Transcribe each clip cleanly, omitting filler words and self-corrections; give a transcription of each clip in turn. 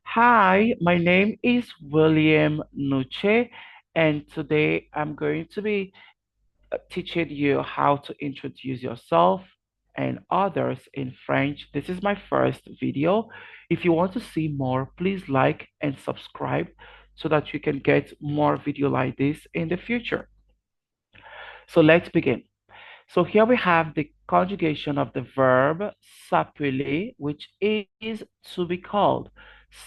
Hi, my name is William Nuche, and today I'm going to be teaching you how to introduce yourself and others in French. This is my first video. If you want to see more, please like and subscribe so that you can get more video like this in the future. So let's begin. So here we have the conjugation of the verb s'appeler, which is to be called.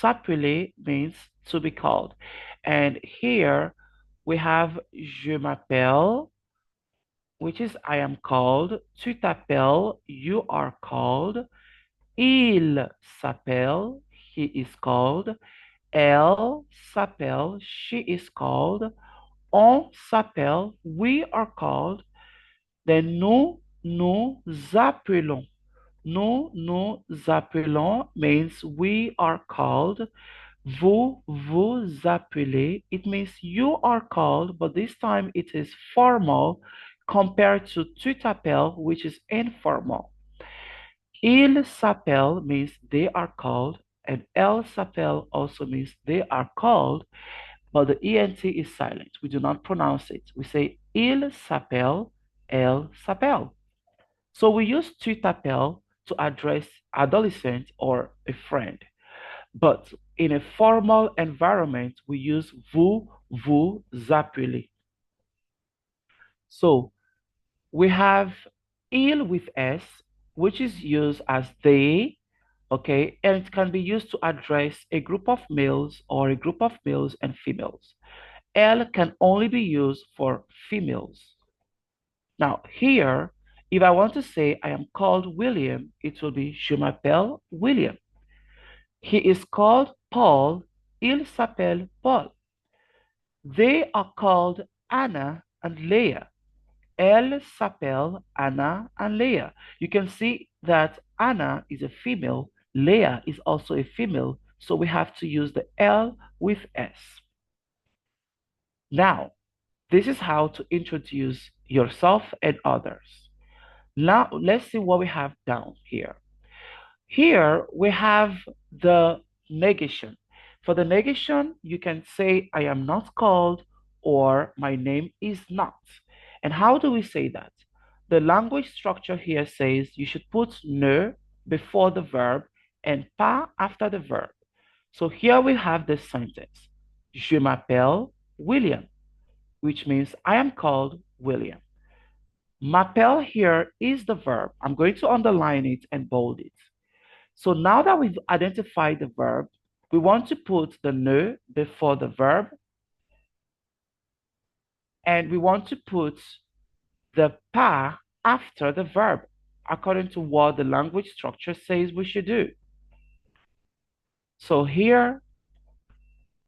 S'appeler means to be called. And here we have je m'appelle, which is I am called. Tu t'appelles, you are called. Il s'appelle, he is called. Elle s'appelle, she is called. On s'appelle, we are called. Then nous appelons. Nous appelons means we are called. Vous appelez. It means you are called, but this time it is formal compared to tu t'appelles, which is informal. Il s'appelle means they are called, and elle s'appelle also means they are called, but the ENT is silent. We do not pronounce it. We say il s'appelle, elle s'appelle. So we use tu t'appelles to address adolescent or a friend. But in a formal environment, we use vous appelez. So we have il with s, which is used as they, okay, and it can be used to address a group of males or a group of males and females. Elle can only be used for females. Now, here, if I want to say I am called William, it will be je m'appelle William. He is called Paul, il s'appelle Paul. They are called Anna and Leah. Elle s'appelle Anna and Leah. You can see that Anna is a female, Leah is also a female, so we have to use the L with S. Now, this is how to introduce yourself and others. Now, let's see what we have down here. Here we have the negation. For the negation, you can say, I am not called or my name is not. And how do we say that? The language structure here says you should put ne before the verb and pas after the verb. So here we have this sentence. Je m'appelle William, which means I am called William. M'appelle here is the verb. I'm going to underline it and bold it. So now that we've identified the verb, we want to put the ne before the verb, and we want to put the pas after the verb, according to what the language structure says we should do. So here,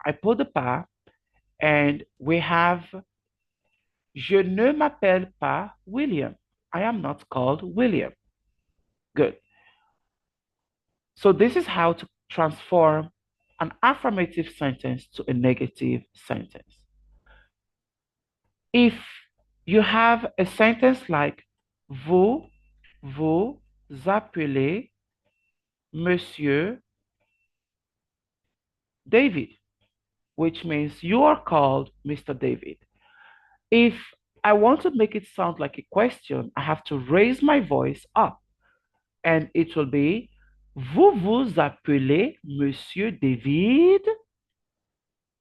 I put the pas, and we have Je ne m'appelle pas William. I am not called William. Good. So this is how to transform an affirmative sentence to a negative sentence. If you have a sentence like vous appelez Monsieur David, which means you are called Mr. David. If I want to make it sound like a question, I have to raise my voice up, and it will be vous appelez Monsieur David?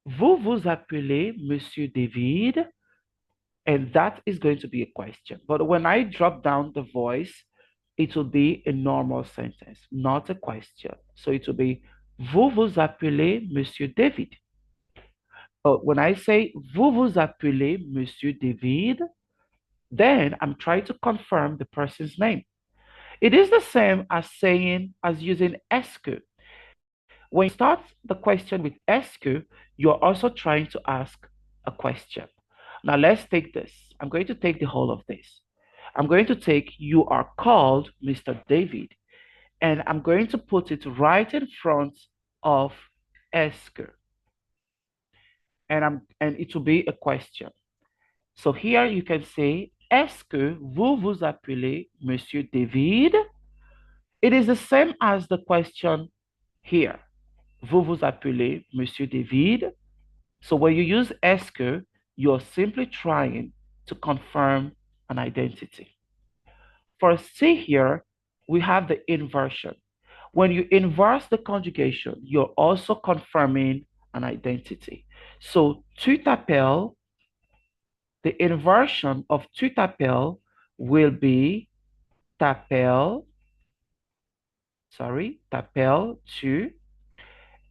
Vous appelez Monsieur David? And that is going to be a question. But when I drop down the voice, it will be a normal sentence, not a question. So it will be vous appelez Monsieur David? But when I say vous appelez Monsieur David, then I'm trying to confirm the person's name. It is the same as using est que. When you start the question with est que, you're also trying to ask a question. Now let's take this. I'm going to take the whole of this. I'm going to take you are called Mr. David, and I'm going to put it right in front of est que. And it will be a question. So here you can say, est-ce que vous appelez Monsieur David? It is the same as the question here. Vous vous appelez Monsieur David. So when you use est-ce que, you're simply trying to confirm an identity. For C here, we have the inversion. When you inverse the conjugation, you're also confirming an identity. So tu t'appelles, the inversion of tu t'appelles will be t'appelles, t'appelles tu.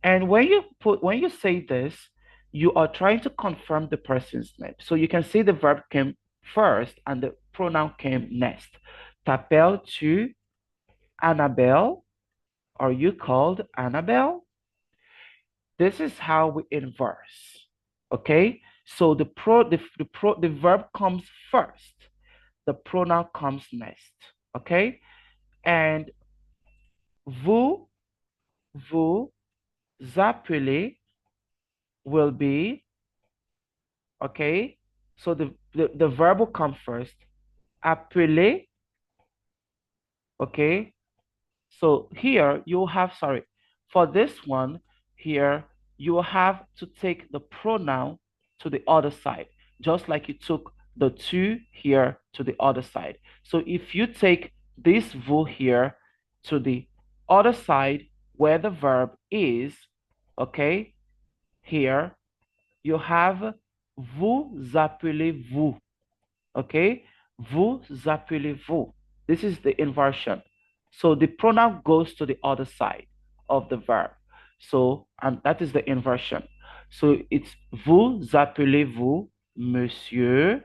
And when you say this, you are trying to confirm the person's name. So you can see the verb came first and the pronoun came next. T'appelles-tu Annabelle? Are you called Annabelle? This is how we inverse. Okay? So the verb comes first. The pronoun comes next. Okay? And vous, vous appelez will be, okay? So the verb will come first. Appeler, okay? So here you have, sorry, for this one here, you will have to take the pronoun to the other side, just like you took the tu here to the other side. So if you take this vous here to the other side where the verb is, okay, here you have vous appelez-vous, okay? Vous appelez-vous. This is the inversion. So the pronoun goes to the other side of the verb. So, and that is the inversion. So it's vous appelez-vous Monsieur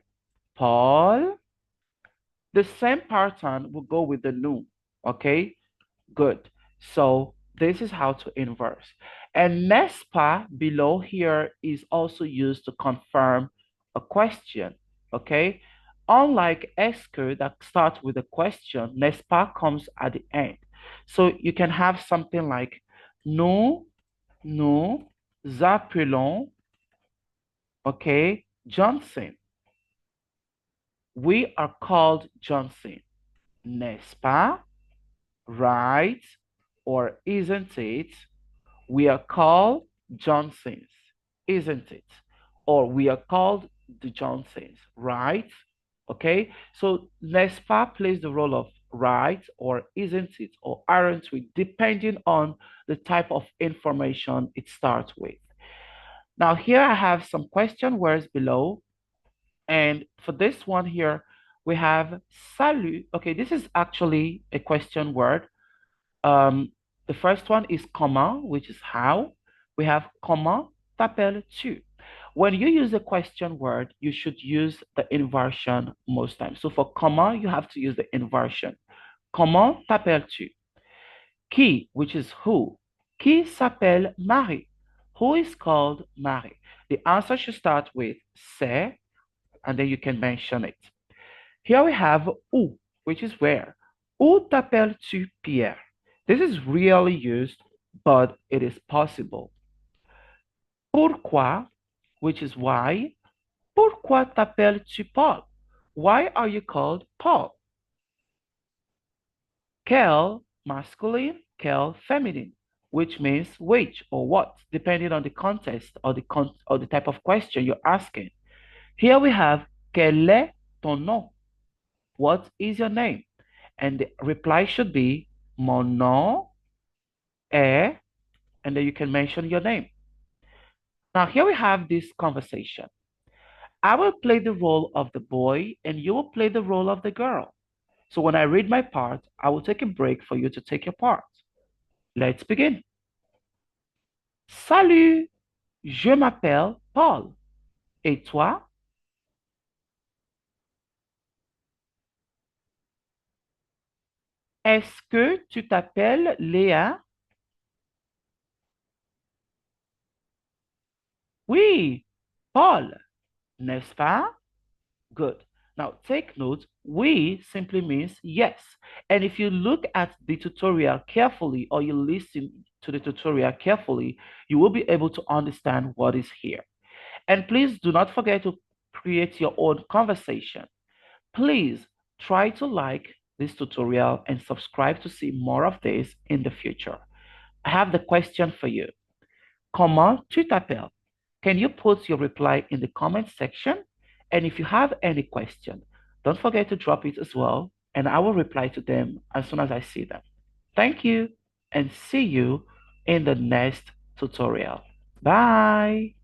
Paul. The same pattern will go with the nous, okay? Good. So this is how to inverse. And n'est-ce pas below here is also used to confirm a question, okay? Unlike est-ce que that starts with a question, n'est-ce pas comes at the end. So you can have something like nous appelons, okay, Johnson. We are called Johnson, n'est-ce pas? Right? Or isn't it? We are called Johnsons, isn't it? Or we are called the Johnsons, right? Okay, so n'est-ce pas plays the role of right or isn't it or aren't we, depending on the type of information it starts with. Now here I have some question words below. And for this one here, we have salut. Okay, this is actually a question word. The first one is comment, which is how. We have comment t'appelles-tu? When you use a question word, you should use the inversion most times. So for comment, you have to use the inversion. Comment t'appelles-tu? Qui, which is who. Qui s'appelle Marie? Who is called Marie? The answer should start with c'est, and then you can mention it. Here we have où, which is where. Où t'appelles-tu Pierre? This is rarely used, but it is possible. Pourquoi, which is why. Pourquoi t'appelles-tu Paul? Why are you called Paul? Quel, masculine, quel, feminine, which means which or what, depending on the context or the type of question you're asking. Here we have quel est ton nom? What is your name? And the reply should be mon nom est, and then you can mention your name. Now here we have this conversation. I will play the role of the boy and you will play the role of the girl. So when I read my part, I will take a break for you to take your part. Let's begin. Salut, je m'appelle Paul. Et toi? Est-ce que tu t'appelles Léa? Oui, Paul, n'est-ce pas? Good. Now take note, we simply means yes. And if you look at the tutorial carefully or you listen to the tutorial carefully, you will be able to understand what is here. And please do not forget to create your own conversation. Please try to like this tutorial and subscribe to see more of this in the future. I have the question for you. Comment tu t'appelles? Can you put your reply in the comment section? And if you have any question, don't forget to drop it as well, and I will reply to them as soon as I see them. Thank you, and see you in the next tutorial. Bye.